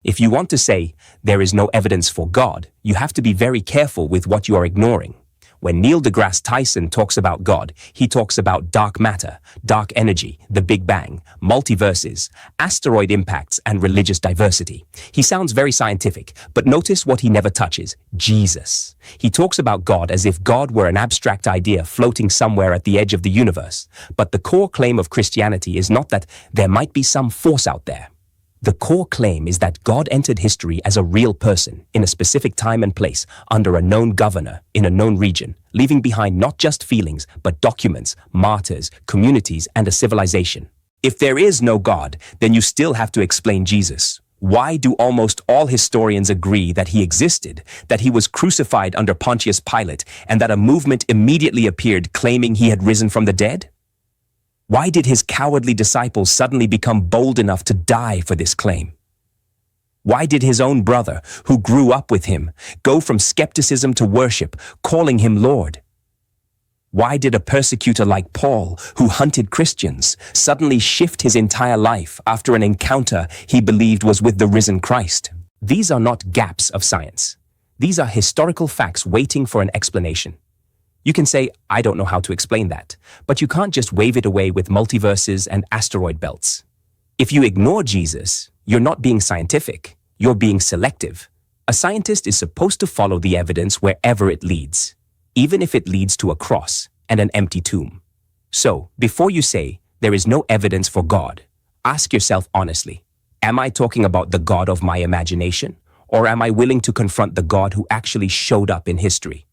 If you want to say there is no evidence for God, you have to be very careful with what you are ignoring. When Neil deGrasse Tyson talks about God, he talks about dark matter, dark energy, the Big Bang, multiverses, asteroid impacts, and religious diversity. He sounds very scientific, but notice what he never touches: Jesus. He talks about God as if God were an abstract idea floating somewhere at the edge of the universe. But the core claim of Christianity is not that there might be some force out there. The core claim is that God entered history as a real person in a specific time and place, under a known governor, in a known region, leaving behind not just feelings, but documents, martyrs, communities, and a civilization. If there is no God, then you still have to explain Jesus. Why do almost all historians agree that he existed, that he was crucified under Pontius Pilate, and that a movement immediately appeared claiming he had risen from the dead? Why did his cowardly disciples suddenly become bold enough to die for this claim? Why did his own brother, who grew up with him, go from skepticism to worship, calling him Lord? Why did a persecutor like Paul, who hunted Christians, suddenly shift his entire life after an encounter he believed was with the risen Christ? These are not gaps of science. These are historical facts waiting for an explanation. You can say, I don't know how to explain that, but you can't just wave it away with multiverses and asteroid belts. If you ignore Jesus, you're not being scientific, you're being selective. A scientist is supposed to follow the evidence wherever it leads, even if it leads to a cross and an empty tomb. So, before you say, there is no evidence for God, ask yourself honestly, am I talking about the God of my imagination, or am I willing to confront the God who actually showed up in history?